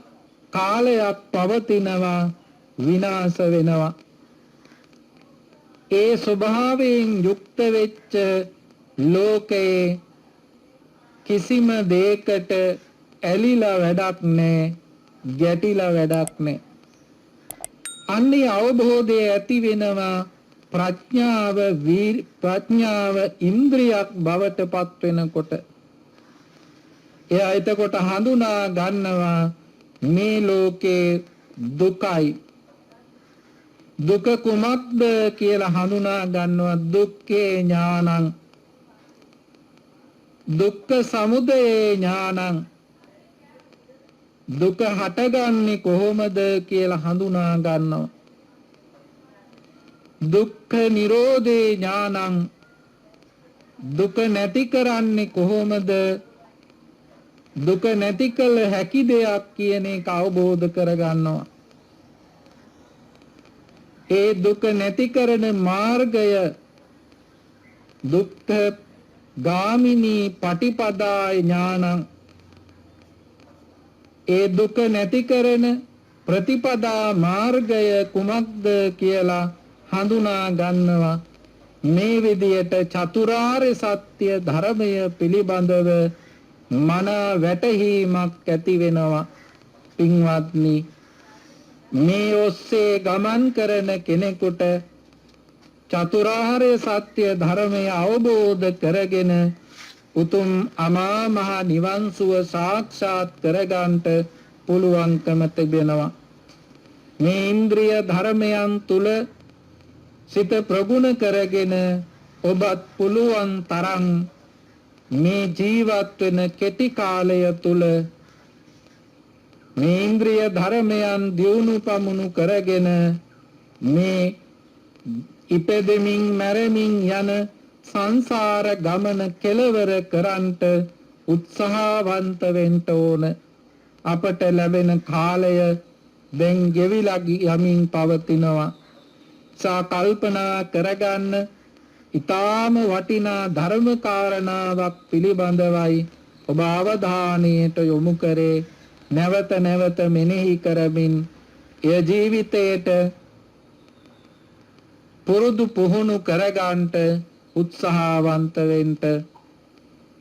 කාලයක් පවතිනවා, විනාශ වෙනවා. ඒ ස්වභාවයෙන් යුක්ත වෙච්ච ලෝකයේ කිසිම දෙයකට ඇලිලා වැඩක් නැහැ, ගැටිලා වැඩක් නැහැ. අන්නේ අවබෝධය ඇති වෙනවා. ප්‍රඥාව ඉන්ද්‍රියක් බවට පත් වෙනකොට එයා එතකොට හඳුනා ගන්නවා මේ ලෝකේ දුකයි. දුක කුමක්ද කියලා හඳුනා ගන්නවා. දුක්ඛේ ඥානං, දුක්ඛ සමුදය ඥානං. දුක හටගන්නේ කොහොමද කියලා හඳුනා ගන්නවා. දුක්ඛ නිරෝධේ ඥානං, දුක නැති කරන්නේ කොහොමද? දුක නැති කළ හැකි දෙයක් කියන එක අවබෝධ කරගන්නවා. ඒ දුක නැති කරන මාර්ගය දුක්ඛ ගාමිනී පටිපදාය ඥානං. ඒ දුක නැති කරන ප්‍රතිපදා මාර්ගය කුමක්ද කියලා හඳුනා ගන්නවා. මේ විදියට චතුරාර්ය සත්‍ය ධර්මය පිළිබඳව මන වැටහීමක් ඇති වෙනවා. පින්වත්නි, මේ ඔස්සේ ගමන් කරන කෙනෙකුට චතුරාර්ය සත්‍ය ධර්මය අවබෝධ කරගෙන උතුම් අමා මහ නිවන් සුව සාක්ෂාත් කරගන්නට පුළුවන්කම තිබෙනවා. මේ ඉන්ද්‍රිය ධර්මයන් තුල සිත ප්‍රගුණ කරගෙන ඔබත් පුළුවන් තරම් මේ ජීවත් වෙන කෙටි කාලය තුල මේ ඉන්ද්‍රිය ධර්මයන් දියුණු පමුණු කරගෙන මේ ඉපදෙමින් මැරෙමින් යන සංසාර ගමන කෙලවර කරන්ට උත්සාහවන්ත වෙන්න ඕන. අපට ලැබෙන කාලය දැන් ගෙවිලා යමින් පවතිනවා. සා කල්පනා කරගන්න ඊටාම වටිනා ධර්ම කාරණාවක් පිළිබඳවයි ඔබ අවධානයට යොමු කරේ. නැවත නැවත මෙනෙහි කරමින් එය ජීවිතයට පුරුදු පුහුණු කරගන්නට උත්සාහවන්ත වෙන්න.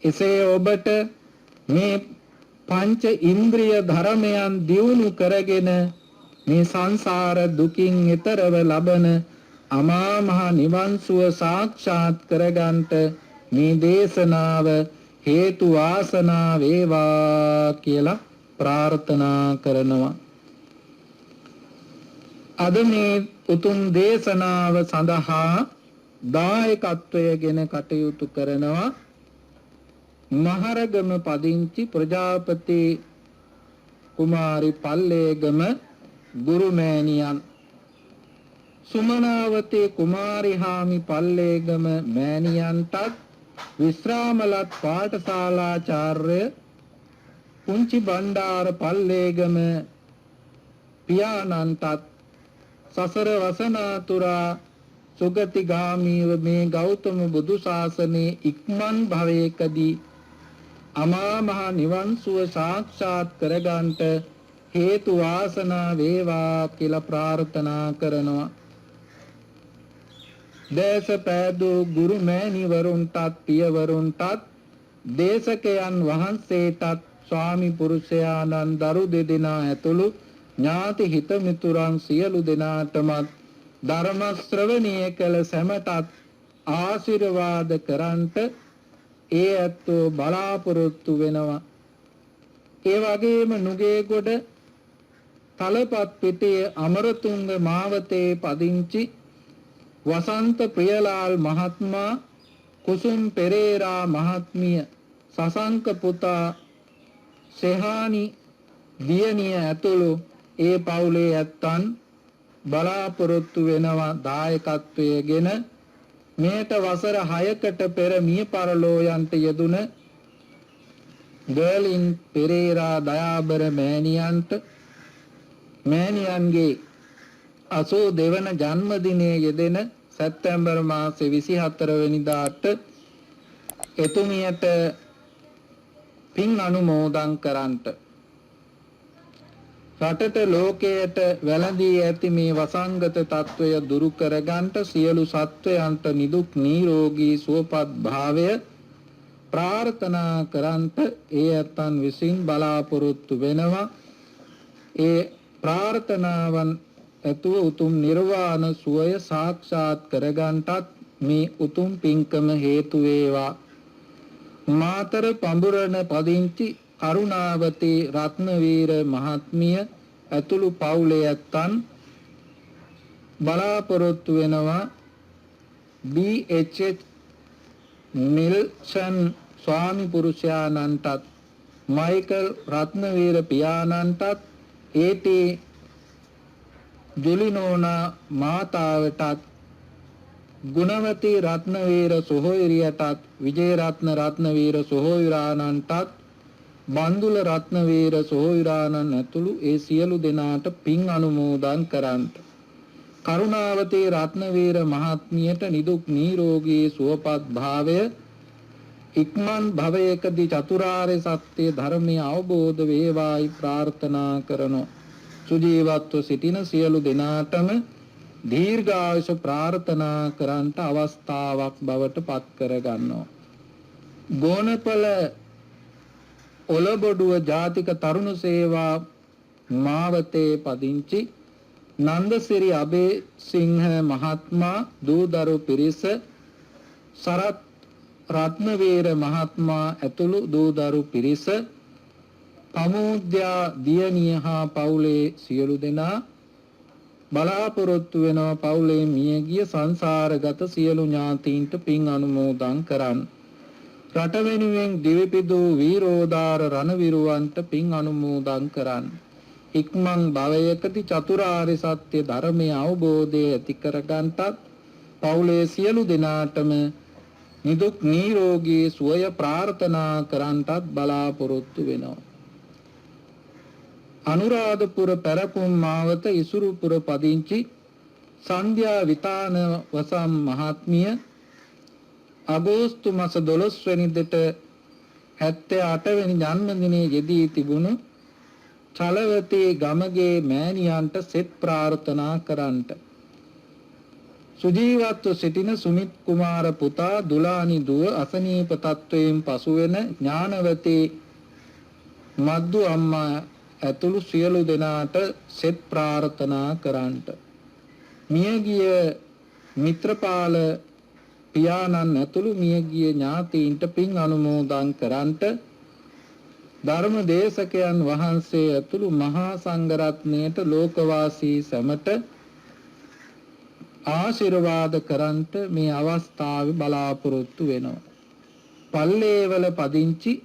එසේ ඔබට මේ පංච ඉන්ද්‍රිය ධර්මයන් දියුණු කරගෙන මේ සංසාර දුකින් ඈතරව ලබන අමා මහ නිවන් සුව සාක්ෂාත් කරගන්නට මේ දේශනාව හේතු වාසනා වේවා කියලා ප්‍රාර්ථනා කරනවා. අද මේ උතුම් දේශනාව සඳහා දායකත්වයගෙන කටයුතු කරනවා මහරගම පදිංචි ප්‍රජාපති කුමාරි පල්ලේගම ගුරුමෑණියන්. සුමනාවතී කුමාරි හාමි පල්ලේගම මෑණියන්ටත් විශ්‍රාමලත් පාඨශාලාචාර්ය පුංචි බණ්ඩාර පල්ලේගම පියාණන්ටත් සසර වසනාතුරා සුගතිගාමීව මේ ගෞතම බුදු ශාසනයේ ඉක්මන් භවයකදී අමා මහ නිවන් සුව සාක්ෂාත් කරගන්නට හේතු වාසනා වේවා කියලා ප්‍රාර්ථනා කරනවා. දේශපෑදු ගුරු මෑණිවරුන්ටත් පියවරුන්ටත් දේශකයන් වහන්සේටත් ස්වාමි පුරුෂයාණන් දරු දෙදෙනා ඇතුළු ඥාති හිත මිතුරන් සියලු දෙනාටමත් ධර්ම ශ්‍රවණය කළ සැමටත් ආශිර්වාද කරන්ට ඒ ඇත්තෝ බලාපොරොත්තු වෙනවා. ඒ වගේම නුගේගොඩ තලපත් පිටියේ අමරතුංග මාවතේ පදිංචි වසන්ත ප්‍රියලාල් මහත්මයා, කුසුම් පෙරේරා මහත්මිය, සසංක පුතා සෙහානි දියණිය ඇතුළු ඒ පවුලේ ඇත්තන් බලාපොරොත්තු වෙනවා දායකත්වයේගෙන මේට වසර 6කට පෙර මිය පරලෝ යන්ට යෙදුන ගර්ලින් පෙරේරා දයාබර මෑණියන්ට මෑණියන්ගේ 82 වන ජන්මදිනයේ යෙදෙන සැප්තැම්බර් මාසේ 24 වෙනිදාට එතුමියට පින් අනුමෝදන් කරන්ට රටට ලෝකයට වැළඳී ඇති මේ වසංගත තත්වය දුරු කරගන්නට සියලු සත්වයන්ට නිදුක් නිරෝගී සුවපත් භාවය ප්‍රාර්ථනා කරන්ට ඒ ඇතන් විසින් බලාපොරොත්තු වෙනවා. ඒ ප්‍රාර්ථනාවන් ඇතුව උතුම් නිර්වාණ සුවය සාක්ෂාත් කරගන්නටත් මේ උතුම් පින්කම හේතු වේවා. මාතර පඹුරණ පදිංචි කරුණාවතී රත්නවීර මහත්මිය ඇතුළු පවුලේ ඇත්තන් බලාපොරොත්තු වෙනවා BHH නිල්සන් ස්වාමි පුරුෂයාණන්ටත් මයිකල් රත්නවීර පියාණන්ටත් AT ජුලිනෝනා මාතාවටත් ගුණවතී රත්නවීර සොහොයුරියටත් විජේරත්න රත්නවීර සොහොයුරාණන්ටත් බන්දුල රත්නවීර සොහොයුරාණන් ඇතුළු ඒ සියලු දෙනාට පින් අනුමෝදන් කරන්ට. කරුණාවතී රත්නවීර මහත්මියට නිදුක් නිරෝගී සුවපත් භාවය ඉක්මන් භවයකදී චතුරාර්ය සත්‍ය ධර්මය අවබෝධ වේවායි ප්‍රාර්ථනා කරනෝ. සුජීවත්ව සිටින සියලු දෙනාටම දීර්ඝායුෂ ප්‍රාර්ථනා කරන්ට අවස්ථාවක් බවට පත් කරගන්නවා. ගෝනපල ඔලබොඩුව ජාතික තරුණ සේවා මාවතේ පදිංචි නන්දසිරි අබේසිංහ මහත්මයා දූදරු පිරිස, සරත් රත්නවීර මහත්මයා ඇතුළු දූදරු පිරිස, පමෝද්‍යා දියණිය හා පවුලේ සියලු දෙනා බලාපොරොත්තු වෙනවා පවුලේ මියගිය සංසාරගත සියලු ඥාතීන්ට පින් අනුමෝදන් කරන්න. රට වෙනුවෙන් දිවිපිදූ වීරෝදාර රණවිරුවන්ට පින් අනුමෝදන් කරන්න. ඉක්මන් භවයකදී චතුරාර්ය සත්‍ය ධර්මයේ අවබෝධය ඇති කරගන්නටත් පවුලේ සියලු දෙනාටම නිදුක් නිරෝගී සුවය ප්‍රාර්ථනා කරන්ටත් බලාපොරොත්තු වෙනවා. අනුරාධපුර පැරකුම් මාවත ඉසුරුපුර පදිංචි සංධ්‍යා විතාන වසම් මහත්මිය අගෝස්තු මාස 12 වෙනිදාට 78 වෙනි ජන්මදිනයේ යෙදී තිබුණු චලවතී ගමගේ මෑණියන්ට සෙත් ප්‍රාර්ථනා කරන්ට. සුජීවත්ව සිටින සුමිත් කුමාර පුතා දුලානි දුව අසනීප තත්වයෙන් පසුවෙන ඥානවතී මද්දු අම්මා ඇතුළු සියලු දෙනාට සෙත් ප්‍රාර්ථනා කරන්ට. මියගිය මිත්‍රපාල පියාණන් ඇතුළු මියගිය ඥාතීන්ට පින් අනුමෝදන් කරන්ට. ධර්ම දේශකයන් වහන්සේ ඇතුළු මහා සංඝරත්නයට ලෝකවාසී සැමට ආශිර්වාද කරන්ට මේ අවස්ථාවේ බලාපොරොත්තු වෙනවා. පල්ලේවල පදිංචි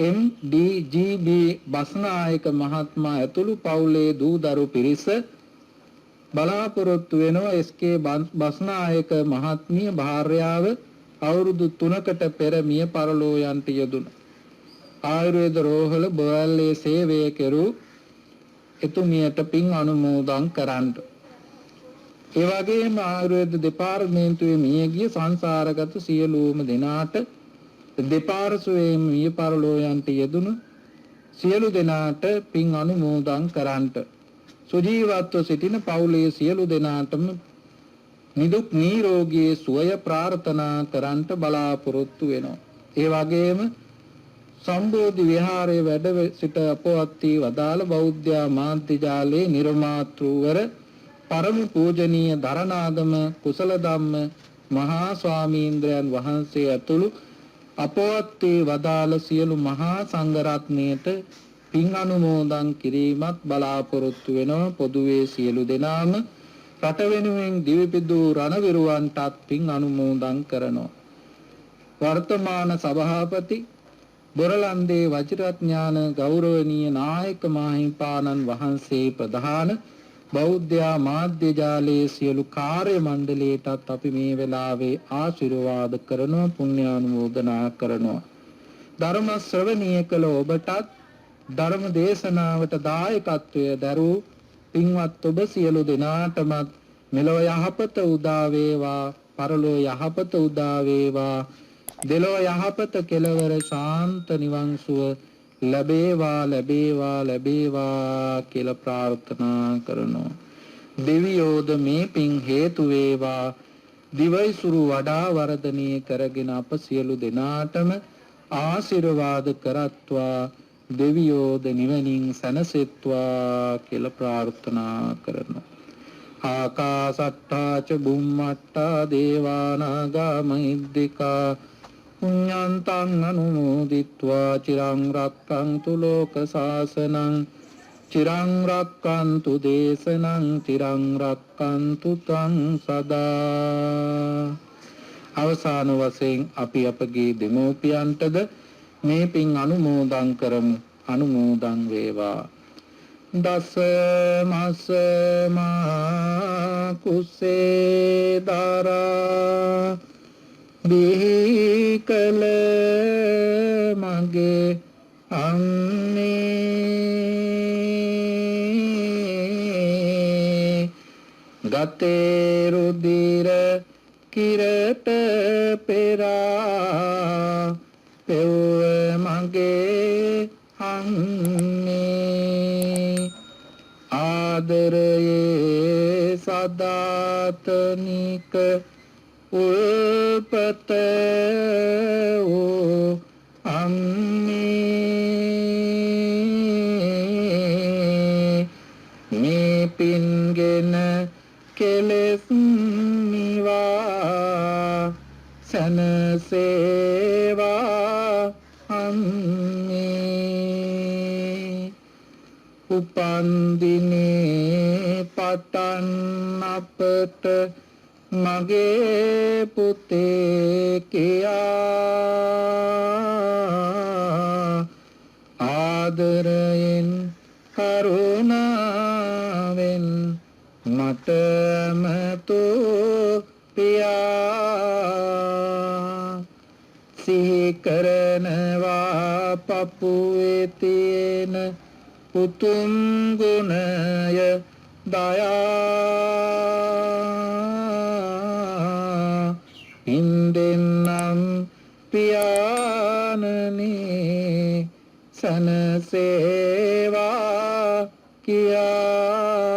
MDGB බස්නායක මහත්මයා ඇතුළු පවුලේ දූදරු පිරිස බලාපොරොත්තු වෙනවා. SK බස්නායක මහත්මිය භාර්යාව අවුරුදු 3කට පෙර මිය පරලෝ යන්ට යෙදුණා. ආයුර්වේද රෝහල බෝවැල්ලේ සේවය කෙරු එතුමියට පින් අනුමෝදන් කරන්ට. ඒ වගේම ආයුර්වේද දෙපාර්තමේන්තුවේ මියගිය සංසාරගත සියලුම දෙනාට දෙපාර්ශ්වයෙන් මිය පරලෝ යන්ට යෙදුණු සියලු දෙනාට පින් අනුමෝදන් කරන්ට. සුජීවත්ව සිටින පවුලේ සියලු දෙනාටම නිදුක් නිරෝගී සුවය ප්‍රාර්ථනා කරන්ට බලාපොරොත්තු වෙනවා. ඒ වගේම සම්බෝධි විහාරයේ වැඩ සිට අපවත් වී වදාළ බෞද්ධ මාධ්‍ය ජාලයේ නිර්මාතෘවර පරම පූජනීය දරණාගම කුසල ධම්ම මහා ස්වාමීන්ද්‍රයන් වහන්සේ ඇතුළු අපවත් වී වදාළ සියලු මහා සංඝරත්නයට පින් අනුමෝදන් කිරීමත් බලාපොරොත්තු වෙනවා. පොදුවේ සියලු දෙනාම රට වෙනුවෙන් දිවිපිදූ රණවිරුවන්ටත් පින් අනුමෝදන් කරනවා. වර්තමාන සභාපති බොරලන්දේ වජිරඥාන ගෞරවනීය නායක මාහිමිපාණන් වහන්සේ ප්‍රධාන බෞද්ධ මාධ්‍ය ජාලයේ සියලු කාර්ය මණ්ඩලයටත් අපි මේ වෙලාවේ ආශිර්වාද කරනවා, පුණ්‍යානුමෝදනා කරනවා. ධර්ම ශ්‍රවණීය කළ ඔබටත් ධර්ම දේශනාවට දායකත්වය දරූ පින්වත් ඔබ සියලු දෙනාටමත් මෙලොව යහපත උදා වේවා, පරලොව යහපත උදා වේවා, දෙලොව යහපත කෙලවර ශාන්ත නිවන් සුව ලැබේවා ලැබේවා ලැබේවා කියලා ප්‍රාර්ථනා කරනවා. දෙවියෝද මේ පින් හේතු වේවා, දිවයිසුරු වඩා වර්ධනය කරගෙන අප සියලු දෙනාටම ආශිර්වාද කරත්වා, දෙවියෝද නිවනින් සැනසෙත්වා කියලා ප්‍රාර්ථනා කරනවා. ආකාසට්ටා ච බුම්මට්ටා දේවානාගා මහිද්దికා පුඤ්ඤන්තං අනුමෝදිත්වා චිරං රක්ඛන්තු ලෝක සාසනං චිරං රක්ඛන්තු දේශනං චිරං රක්ඛන්තු තං සදා. අවසාන වශයෙන් අපි අපගේ දෙමෝපියන්ටද මේ පින් අනුමෝදන් කරමු. අනුමෝදන් වේවා. දස මාස මා කුසේ දාරා බිහිකල මගේ අන්නේ ගතේ රුධිර කිරට පෙරා පෙව් මගේ අන්නේ ආදරයේ සදාතනික උල්පත වූ අම්මේ මේ පින්ගෙන කෙලෙස් නිවා සනසේවා අම්මේ. උපන් දිනේ පටන් අපට මගේ පුතේ කියා ආදරයෙන් කරුණාවෙන් මටම තෝ පියා සිහි කරනවා පපුවේ තියෙන උතුම් ගුණය දයා ඉන්දෙන්නම් පියාණනි සනසේවා කියා